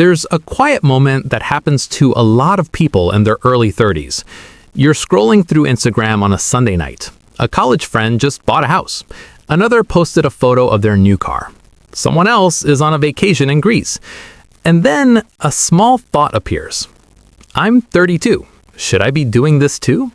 There's a quiet moment that happens to a lot of people in their early 30s. You're scrolling through Instagram on a Sunday night. A college friend just bought a house. Another posted a photo of their new car. Someone else is on a vacation in Greece. And then a small thought appears. I'm 32. Should I be doing this too?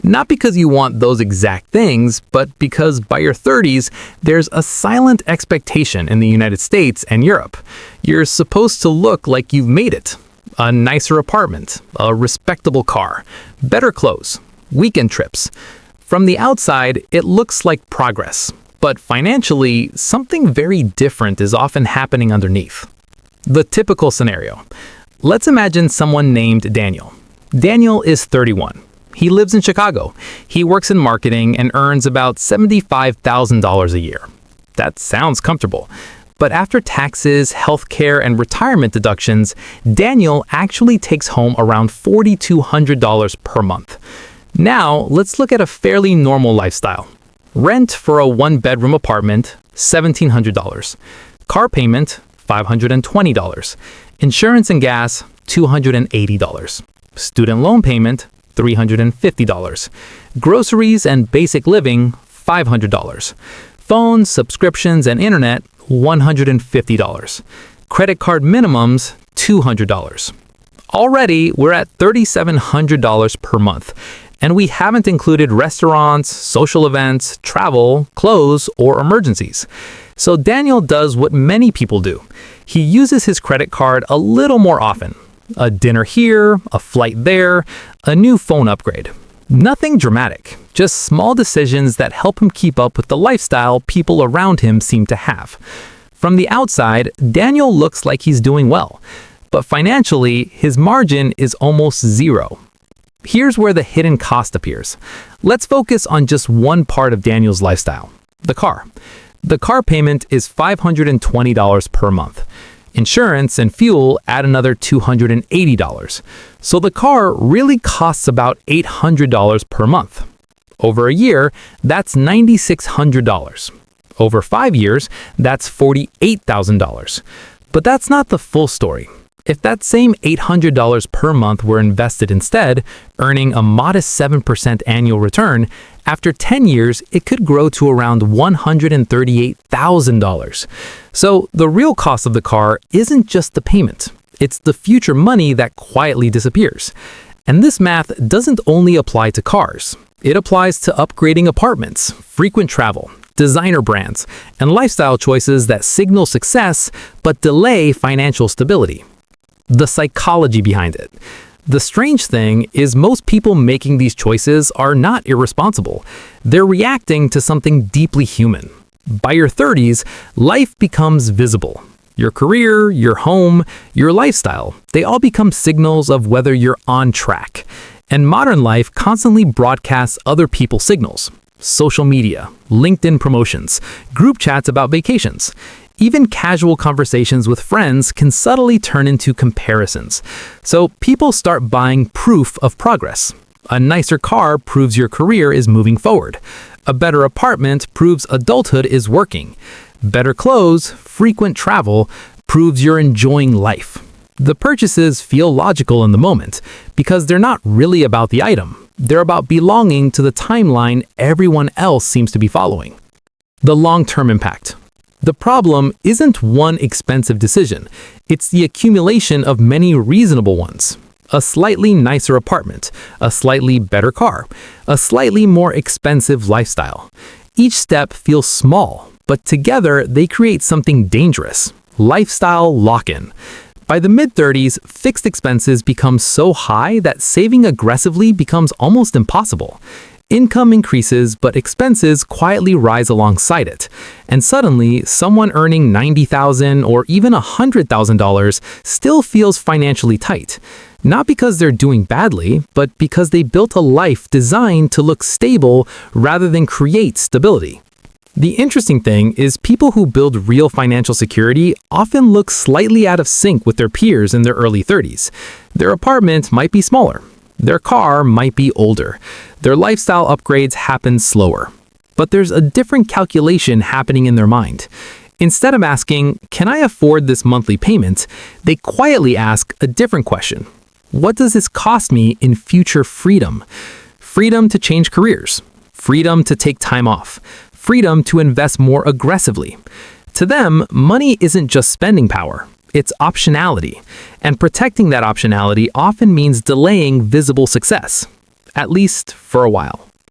Not because you want those exact things, but because by your 30s, there's a silent expectation in the United States and Europe. You're supposed to look like you've made it. A nicer apartment, a respectable car, better clothes, weekend trips. From the outside, it looks like progress. But financially, something very different is often happening underneath. The typical scenario. Let's imagine someone named Daniel. Daniel is 31. He lives in Chicago. He works in marketing and earns about $75,000 a year. That sounds comfortable. But after taxes, healthcare, and retirement deductions, Daniel actually takes home around $4,200 per month. Now, let's look at a fairly normal lifestyle. Rent for a one-bedroom apartment, $1,700. Car payment, $520. Insurance and gas, $280. Student loan payment, $350. Groceries and basic living, $500. Phones, subscriptions, and internet, $150. Credit card minimums, $200. Already, we're at $3,700 per month, and we haven't included restaurants, social events, travel, clothes, or emergencies. So Daniel does what many people do. He uses his credit card a little more often. A dinner here, a flight there, a new phone upgrade. Nothing dramatic, just small decisions that help him keep up with the lifestyle people around him seem to have. From the outside, Daniel looks like he's doing well, but financially, his margin is almost zero. Here's where the hidden cost appears. Let's focus on just one part of Daniel's lifestyle, the car. The car payment is $520 per month. Insurance and fuel add another $280. So the car really costs about $800 per month. Over a year, that's $9,600. Over 5 years, that's $48,000. But that's not the full story. If that same $800 per month were invested instead, earning a modest 7% annual return, after 10 years, it could grow to around $138,000. So the real cost of the car isn't just the payment. It's the future money that quietly disappears. And this math doesn't only apply to cars. It applies to upgrading apartments, frequent travel, designer brands, and lifestyle choices that signal success but delay financial stability. The psychology behind it. The strange thing is most people making these choices are not irresponsible. They're reacting to something deeply human. By your 30s, life becomes visible. Your career, your home, your lifestyle, they all become signals of whether you're on track. And modern life constantly broadcasts other people's signals. Social media, LinkedIn promotions, group chats about vacations. Even casual conversations with friends can subtly turn into comparisons. So people start buying proof of progress. A nicer car proves your career is moving forward. A better apartment proves adulthood is working. Better clothes, frequent travel, proves you're enjoying life. The purchases feel logical in the moment because they're not really about the item. They're about belonging to the timeline everyone else seems to be following. The long-term impact. The problem isn't one expensive decision. It's the accumulation of many reasonable ones. A slightly nicer apartment, a slightly better car, a slightly more expensive lifestyle. Each step feels small, but together they create something dangerous. Lifestyle lock-in. By the mid-30s, fixed expenses become so high that saving aggressively becomes almost impossible. Income increases, but expenses quietly rise alongside it. And suddenly, someone earning $90,000 or even $100,000 still feels financially tight. Not because they're doing badly, but because they built a life designed to look stable rather than create stability. The interesting thing is people who build real financial security often look slightly out of sync with their peers in their early 30s. Their apartment might be smaller. Their car might be older. Their lifestyle upgrades happen slower. But there's a different calculation happening in their mind. Instead of asking, "Can I afford this monthly payment?" they quietly ask a different question. What does this cost me in future freedom? Freedom to change careers, freedom to take time off, freedom to invest more aggressively. To them, money isn't just spending power, it's optionality. And protecting that optionality often means delaying visible success, at least for a while.